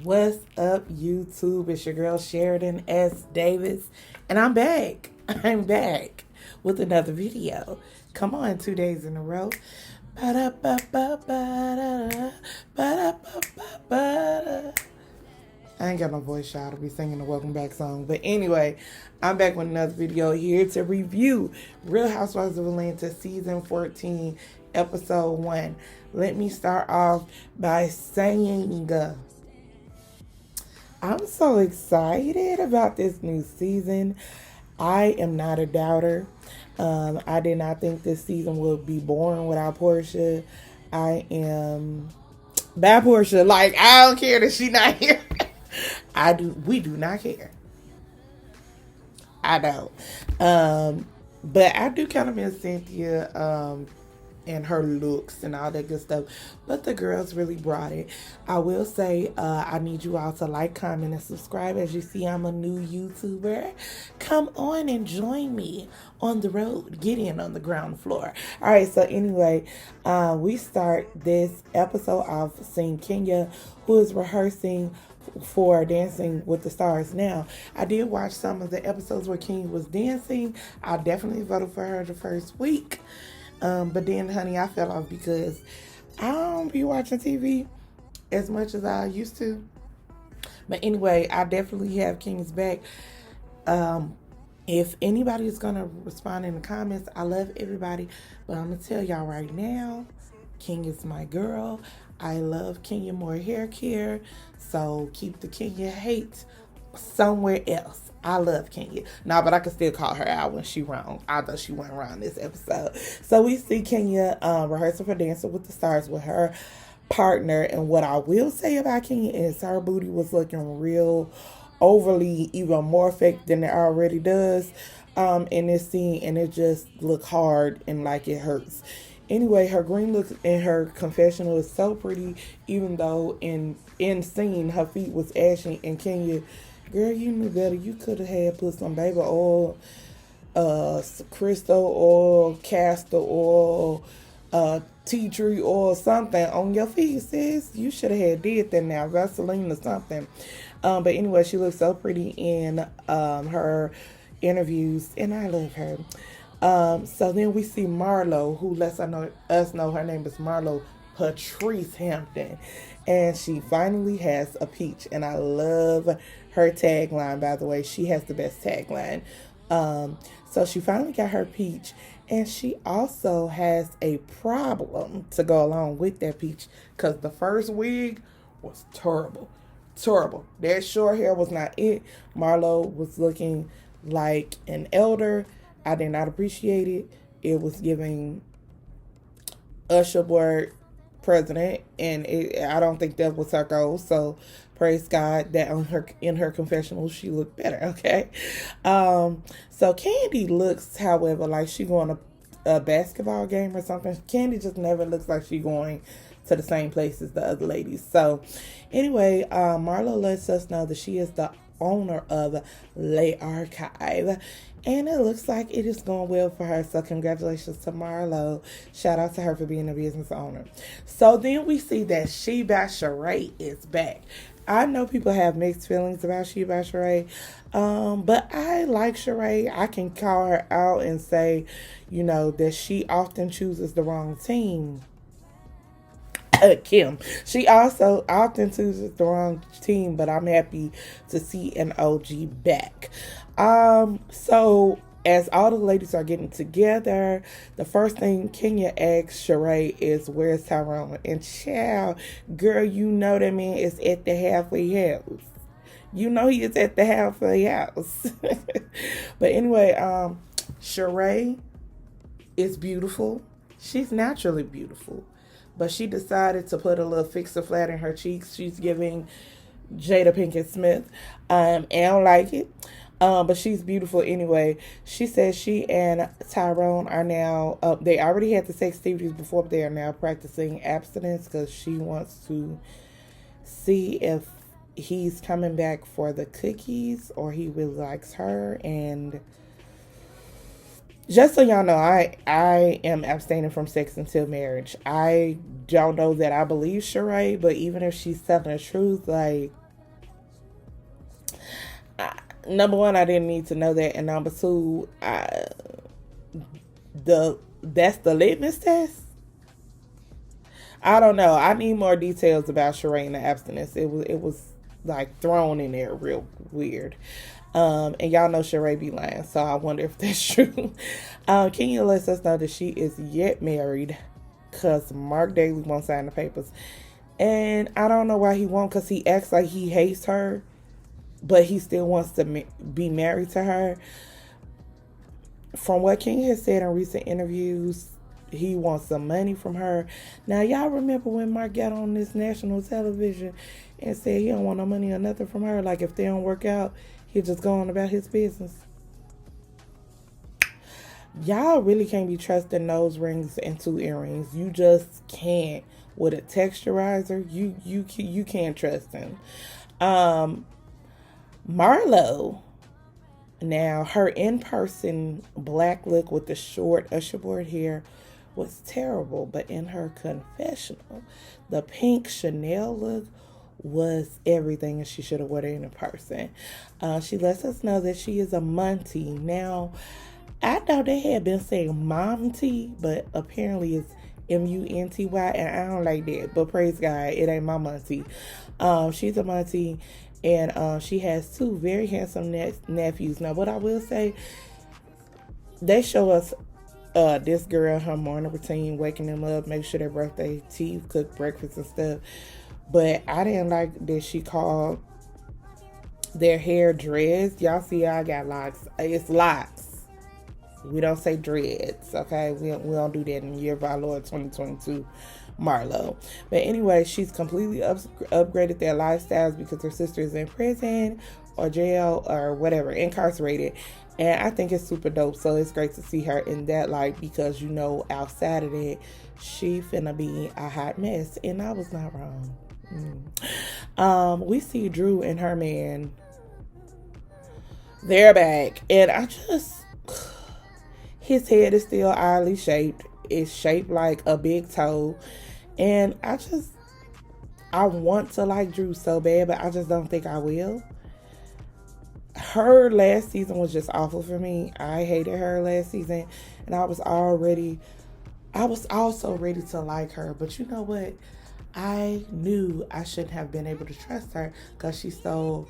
What's up, YouTube? It's your girl Sheridan S. Davis, and I'm back. I'm back with another video. Come on, 2 days in a row. Ba-da-ba-ba-ba-da, ba-da-ba-ba-ba-da. I ain't got no voice, y'all, to be singing the Welcome Back song. But anyway, I'm back with another video here to review Real Housewives of Atlanta Season 14, Episode 1. Let me start off by saying I'm so excited about this new season. I am not a doubter. I did not think this season would be boring without Portia. I am bad Portia. Like, I don't care that she not here. We do not care. I don't. But I do kind of miss Cynthia and her looks and all that good stuff. But the girls really brought it. I will say, I need you all to like, comment, and subscribe. As you see, I'm a new YouTuber. Come on and join me on the road. Get in on the ground floor. All right, so anyway, we start this episode off seeing Kenya, who is rehearsing for Dancing with the Stars. Now, I did watch some of the episodes where Kenya was dancing. I definitely voted for her the first week. But then, honey, I fell off because I don't be watching TV as much as I used to. But anyway, I definitely have Kenya's back. If anybody is going to respond in the comments, I love everybody. But I'm going to tell y'all right now, Kenya's my girl. I love Kenya more hair care. So keep the Kenya hate somewhere else. I love Kenya. No, but I can still call her out when she wrong. Although she went wrong this episode. So we see Kenya rehearsing for Dancing with the Stars with her partner. And what I will say about Kenya is her booty was looking real overly even more fake than it already does in this scene. And it just looked hard and like it hurts. Anyway, her green look in her confessional is so pretty, even though in scene her feet was ashy. And Kenya, girl, you knew better. You could have had put some baby oil, crystal oil, castor oil, tea tree oil, something on your feet, sis. You should have had did that now, Vaseline or something. But anyway, she looks so pretty in her interviews, and I love her. So then we see Marlo, who lets us know her name is Marlo Patrice Hampton. And she finally has a peach. And I love her tagline, by the way. She has the best tagline. So she finally got her peach. And she also has a problem to go along with that peach. Because the first wig was terrible. Terrible. That short hair was not it. Marlo was looking like an elder. I did not appreciate it. It was giving Usher board president, and I don't think that was her goal. So praise God that in her confessional she looked better. Okay, so Candy looks, however, like she going to a basketball game or something. Candy just never looks like she going to the same place as the other ladies. So anyway, Marlo lets us know that she is the owner of Le Archive, and it looks like it is going well for her. So congratulations to Marlo. Shout out to her for being a business owner. So then we see that She by Sheree is back. I know people have mixed feelings about She by Sheree, but I like Sheree. I can call her out and say, that she often chooses the wrong team. Kim. She also often chooses the wrong team, but I'm happy to see an OG back. So as all the ladies are getting together, the first thing Kenya asks Sheree is, where's Tyrone? And child, girl, you know that man is at the halfway house. You know he is at the halfway house. But anyway, Sheree is beautiful. She's naturally beautiful. But she decided to put a little fixer flat in her cheeks. She's giving Jada Pinkett Smith. I don't like it. But she's beautiful anyway. She says she and Tyrone are now, they already had the sex activities before, but they are now practicing abstinence because she wants to see if he's coming back for the cookies or he really likes her. And just so y'all know, I am abstaining from sex until marriage. I don't know that I believe Sheree, but even if she's telling the truth, like, Number one, I didn't need to know that, and number two, that's the litmus test. I don't know. I need more details about Sheree and the abstinence. It was like thrown in there real weird. And y'all know Sheree be lying, so I wonder if that's true. Kenya lets us know that she is yet married because Mark Daly won't sign the papers. And I don't know why he won't, because he acts like he hates her, but he still wants to be married to her. From what King has said in recent interviews, he wants some money from her. Now, y'all remember when Mark got on this national television and said he don't want no money or nothing from her? Like, if they don't work out, he'll just go on about his business. Y'all really can't be trusting nose rings and 2 earrings. You just can't. With a texturizer, you can't trust him. Marlo. Now, her in-person black look with the short usher board hair was terrible, but in her confessional, the pink Chanel look was everything, and she should have worn it in person. She lets us know that she is a Monty. Now, I know they had been saying Monty, but apparently it's Munty, and I don't like that. But praise God, it ain't my Monty. She's a Monty. And she has 2 very handsome nephews. Now, what I will say, they show us this girl, her morning routine, waking them up, make sure they brush their teeth, cook breakfast and stuff. But I didn't like that she called their hair dreads. Y'all see I got locks. It's locks. We don't say dreads, okay? We don't do that in the year of our Lord 2022. Marlo. But anyway, she's completely upgraded their lifestyles because her sister is in prison or jail or whatever, incarcerated. And I think it's super dope. So it's great to see her in that light, because outside of that, she finna be a hot mess. And I was not wrong. We see Drew and her man. They're back. And his head is still oddly shaped. It's shaped like a big toe. And I want to like Drew so bad, but I just don't think I will. Her last season was just awful for me. I hated her last season, and I was also ready to like her. But you know what? I knew I shouldn't have been able to trust her because she stole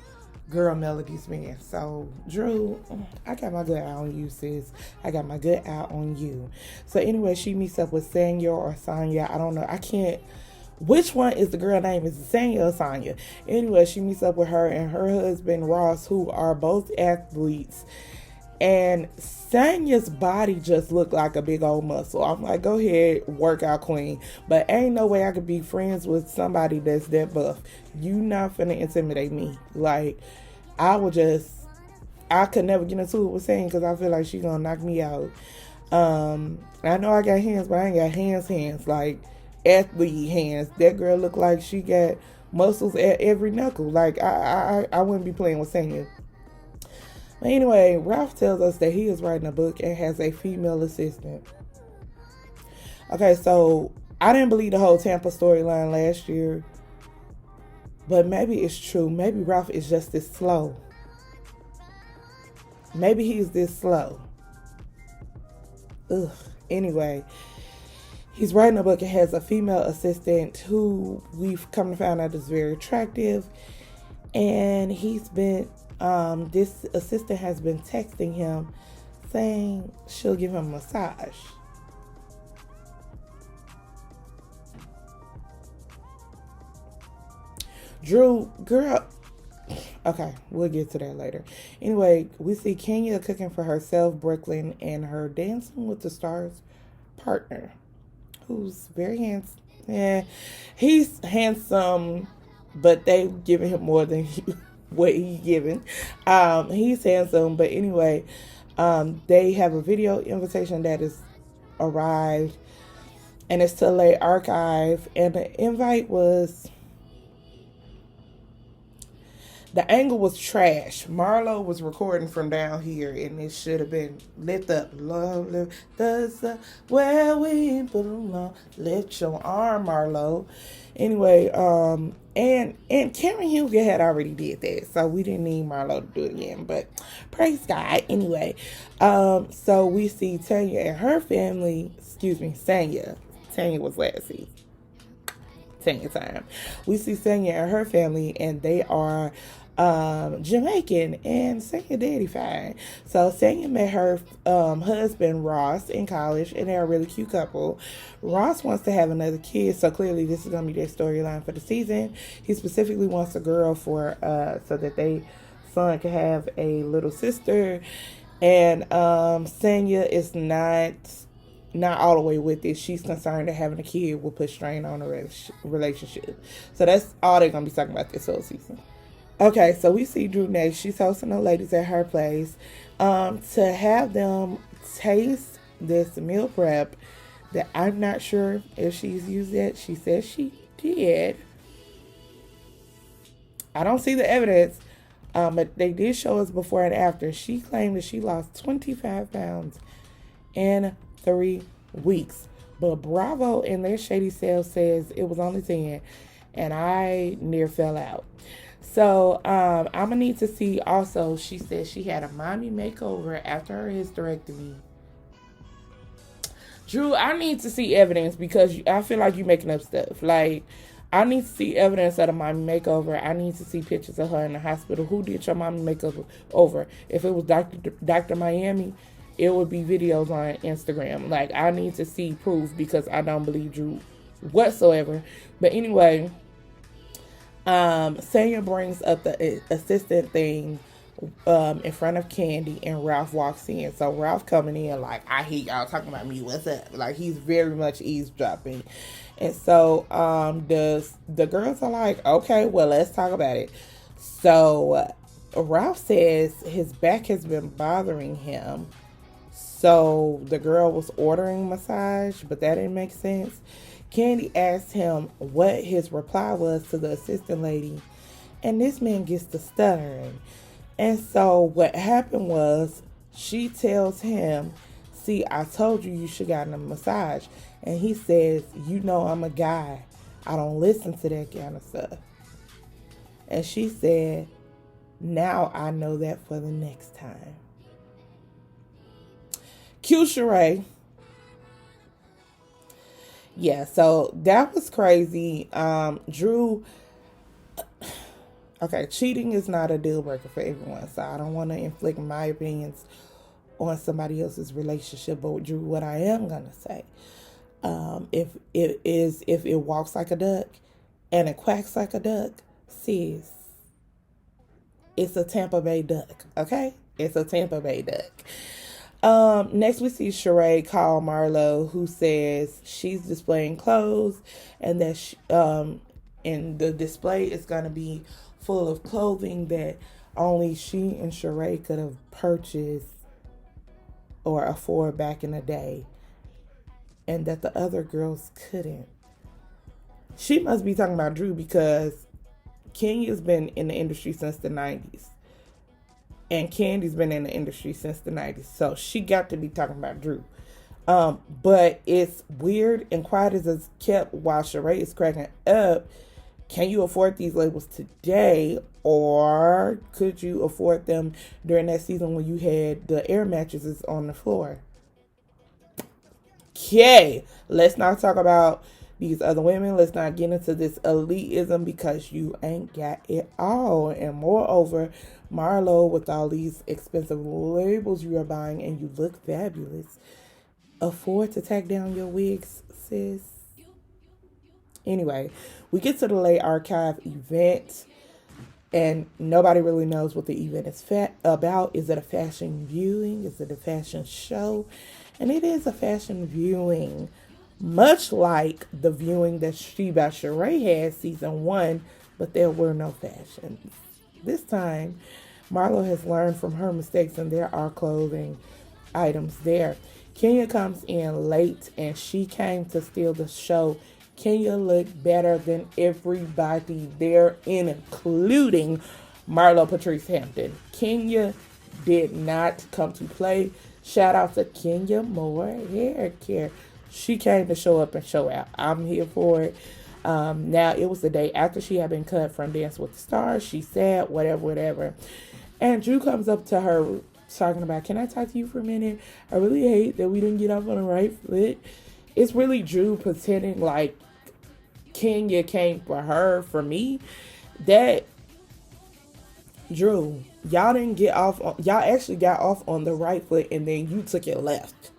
Girl Melody's man. So, Drew, I got my good eye on you, sis. I got my good eye on you. So, anyway, she meets up with Sanya or Sanya. I don't know. I can't. Which one is the girl name? Is it Sanya or Sanya? Anyway, she meets up with her and her husband, Ross, who are both athletes. And Sanya's body just looked like a big old muscle. I'm like, go ahead, workout queen. But ain't no way I could be friends with somebody that's that buff. You not finna intimidate me. Like, I could never get into it with Sanya because I feel like she gonna knock me out. I know I got hands, but I ain't got hands. Like, athlete hands. That girl look like she got muscles at every knuckle. Like, I wouldn't be playing with Sanya. Anyway, Ralph tells us that he is writing a book and has a female assistant. Okay, so I didn't believe the whole Tampa storyline last year, but maybe it's true. Maybe Ralph is just this slow. Maybe he's this slow. Anyway, he's writing a book and has a female assistant who we've come to find out is very attractive, and this assistant has been texting him saying she'll give him a massage. Drew, girl, okay, we'll get to that later. Anyway, we see Kenya cooking for herself, Brooklyn, and her Dancing with the Stars partner, who's very handsome. Yeah, he's handsome, but they've given him more than what he's given. He's handsome, but anyway, they have a video invitation that has arrived, and it's to Lay Archive, and the invite was The angle was trash. Marlo was recording from down here, and it should have been lift up. Love, lift us up where we belong. Lift your arm, Marlo. Anyway, and Karen Huger had already did that, so we didn't need Marlo to do it again. But praise God. Anyway, so we see Tanya and her family. Excuse me, Sanya. Tanya was last season. Tanya time. We see Sanya and her family, and they are Jamaican, and Sanya daddy fine. So Sanya met her husband Ross in college, and they're a really cute couple. Ross wants to have another kid, so clearly this is gonna be their storyline for the season. He specifically wants a girl for so that they son can have a little sister, and Sanya is not all the way with it. She's concerned that having a kid will put strain on a relationship. So that's all they're going to be talking about this whole season. Okay, so we see Drew next. She's hosting the ladies at her place to have them taste this meal prep that I'm not sure if she's used it. She says she did. I don't see the evidence, but they did show us before and after. She claimed that she lost 25 pounds in 3 weeks. But Bravo in their shady sales says it was only 10, and I near fell out. So I'm gonna need to see also. She said she had a mommy makeover after her hysterectomy. Drew, I need to see evidence because I feel like you're making up stuff. Like, I need to see evidence of the mommy makeover. I need to see pictures of her in the hospital. Who did your mommy makeover over? If it was Dr. Miami, it would be videos on Instagram. Like, I need to see proof because I don't believe Drew whatsoever. But anyway, Sanya brings up the assistant thing in front of Candy, and Ralph walks in. So Ralph coming in like, I hear y'all talking about me. What's up? Like, he's very much eavesdropping. And so the girls are like, okay, well, let's talk about it. So Ralph says his back has been bothering him. So the girl was ordering massage, but that didn't make sense. Candy asked him what his reply was to the assistant lady, and this man gets to stuttering. And so what happened was she tells him, see, I told you should have gotten a massage. And he says, you know I'm a guy. I don't listen to that kind of stuff. And she said, now I know that for the next time. Cue Sheree. Yeah, so that was crazy. Drew, okay, cheating is not a deal breaker for everyone, so I don't want to inflict my opinions on somebody else's relationship. But Drew, what I am gonna say, if it walks like a duck and it quacks like a duck, sis, it's a Tampa Bay duck. Okay, it's a Tampa Bay duck. Next we see Sheree call Marlo, who says she's displaying clothes and that and the display is going to be full of clothing that only she and Sheree could have purchased or afford back in the day, and that the other girls couldn't. She must be talking about Drew because Kenya's been in the industry since the 90s. And Candy's been in the industry since the 90s. So she got to be talking about Drew. But it's weird and quiet as it's kept while Sheree is cracking up. Can you afford these labels today? Or could you afford them during that season when you had the air mattresses on the floor? Okay, let's not talk about these other women. Let's not get into this elitism because you ain't got it all. And moreover, Marlo, with all these expensive labels you are buying and you look fabulous, afford to tack down your wigs, sis? Anyway, we get to the late archive event, and nobody really knows what the event is about. Is it a fashion viewing? Is it a fashion show? And it is a fashion viewing, much like the viewing that She by Sheree had season 1, but there were no fashions. This time, Marlo has learned from her mistakes, and there are clothing items there. Kenya comes in late, and she came to steal the show. Kenya looked better than everybody there, including Marlo Patrice Hampton. Kenya did not come to play. Shout out to Kenya Moore hair care. She came to show up and show out. I'm here for it. Now it was the day after she had been cut from Dance with the Stars. She said whatever, whatever. And Drew comes up to her talking about, can I talk to you for a minute? I really hate that we didn't get off on the right foot. It's really Drew pretending like Kenya came for her, for me. That Drew, y'all didn't get off on, y'all actually got off on the right foot and then you took it left.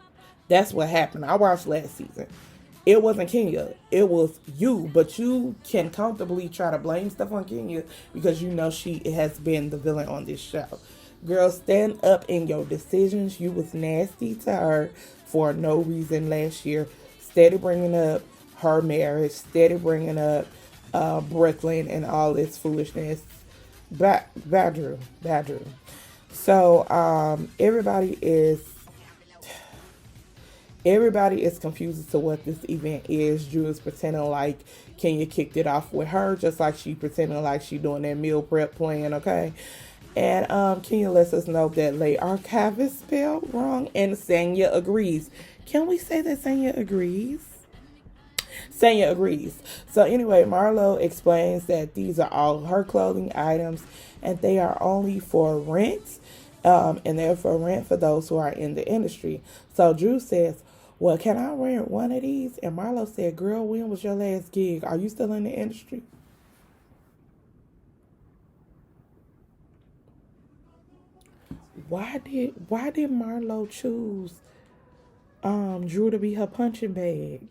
That's what happened. I watched last season. It wasn't Kenya. It was you. But you can comfortably try to blame stuff on Kenya because you know she has been the villain on this show. Girl, stand up in your decisions. You was nasty to her for no reason last year. Steady bringing up her marriage. Steady bringing up Brooklyn and all this foolishness. Bad Drew. So everybody is confused as to what this event is. Drew is pretending like Kenya kicked it off with her, just like she pretending like she doing that meal prep plan, okay? And Kenya lets us know that Lay Archive is spelled wrong, and Sanya agrees. Can we say that Sanya agrees? Sanya agrees. So anyway, Marlo explains that these are all her clothing items, and they are only for rent, and they're for rent for those who are in the industry. So Drew says, well, can I rent one of these? And Marlo said, girl, when was your last gig? Are you still in the industry? Why did Marlo choose Drew to be her punching bag?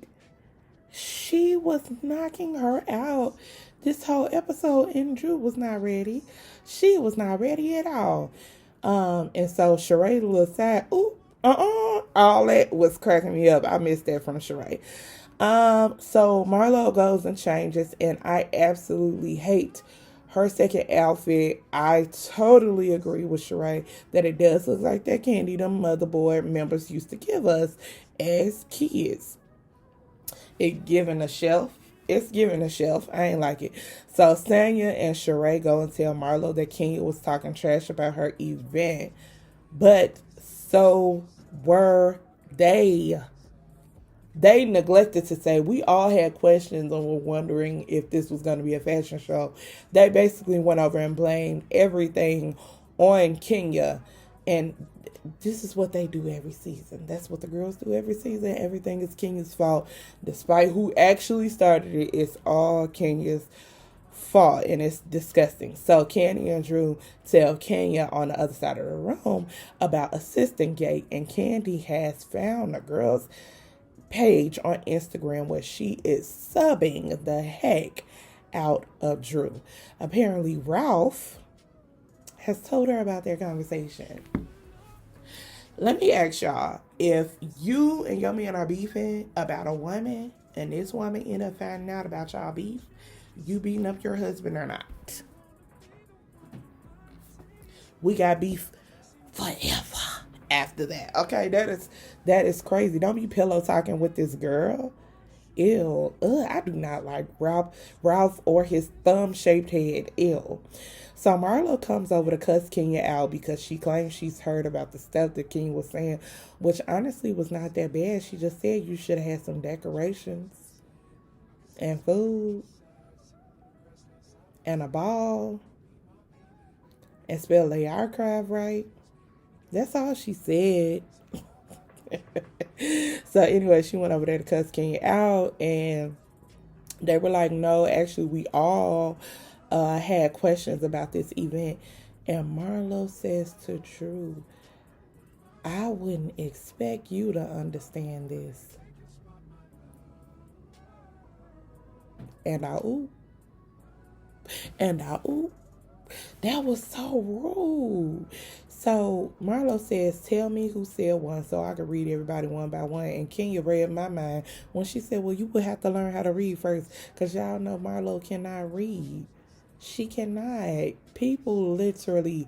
She was knocking her out this whole episode, and Drew was not ready. She was not ready at all. And so Sheree looked at, all that was cracking me up. I missed that from Sheree. So Marlo goes and changes, and I absolutely hate her second outfit. I totally agree with Sheree that it does look like that candy the motherboard members used to give us as kids. It giving a shelf. It's giving a shelf. I ain't like it. So Sanya and Sheree go and tell Marlo that Kenya was talking trash about her event. But so were they. They neglected to say we all had questions and were wondering if this was going to be a fashion show. They basically went over and blamed everything on Kenya. And this is what they do every season. That's what the girls do every season. Everything is Kenya's fault. Despite who actually started it, it's all Kenya's fault. And it's disgusting. So Candy and Drew tell Kenya on the other side of the room about assistant gate. And Candy has found the girls' page on Instagram where she is subbing the heck out of Drew. Apparently Ralph has told her about their conversation. Let me ask y'all, if you and your man are beefing about a woman and this woman end up finding out about y'all beef, you beating up your husband or not? We got beef forever after that. Okay, that is crazy. Don't be pillow talking with this girl. Ew. I do not like Ralph or his thumb-shaped head. Ew. So Marlo comes over to cuss Kenya out because she claims she's heard about the stuff that Kenya was saying, which honestly was not that bad. She just said you should have had some decorations and food and a ball and spell the archive right. That's all she said. So anyway, she went over there to cuss Kenya out, and they were like, no, actually we all had questions about this event. And Marlo says to Drew, I wouldn't expect you to understand this. And I ooh. That was so rude. So Marlo says, tell me who said one so I can read everybody one by one. And Kenya read my mind when she said, well, you would have to learn how to read first. Because y'all know Marlo cannot read. She cannot. People literally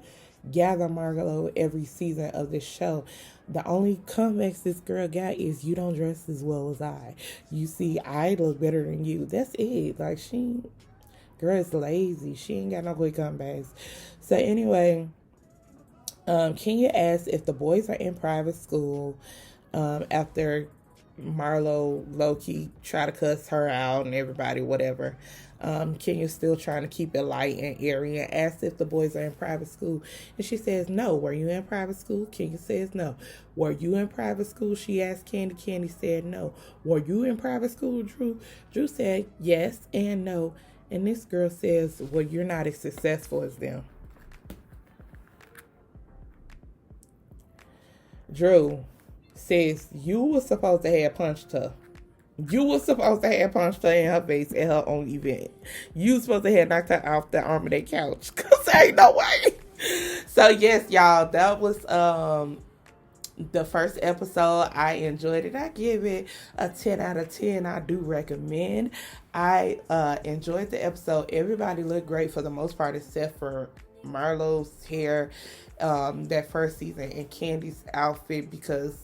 gather Marlo every season of this show. The only comebacks this girl got is you don't dress as well as I. You see, I look better than you. That's it. Like, Girl is lazy. She ain't got no quick comebacks. So anyway, Kenya asked if the boys are in private school after Marlo low-key try to cuss her out and everybody, whatever. Kenya's still trying to keep it light and airy and asked if the boys are in private school. And she says, no. Were you in private school? Kenya says, no. Were you in private school? She asked Candy. Candy said, no. Were you in private school, Drew? Drew said, yes and no. And this girl says, well, you're not as successful as them. Drew says, you were supposed to have punched her. You were supposed to have punched her in her face at her own event. You were supposed to have knocked her off the arm of that couch. Because there ain't no way. So, yes, y'all, that was the first episode. I enjoyed it. I give it a 10 out of 10. I do recommend. I enjoyed the episode. Everybody looked great for the most part, except for Marlo's hair that first season and Candy's outfit, because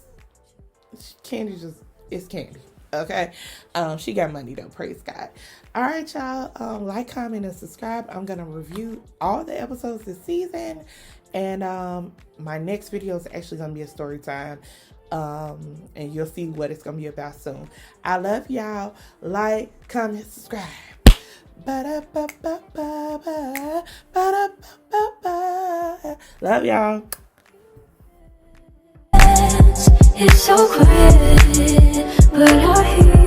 Candy it's Candy. Okay. She got money though, praise God. All right, y'all. Like, comment, and subscribe. I'm gonna review all the episodes this season. And my next video is actually gonna be a story time. And you'll see what it's gonna be about soon. I love y'all. Like, comment, subscribe. Ba-da-ba-ba-ba-ba. Ba-da-ba-ba-ba. Love y'all. It's so quiet, but I hear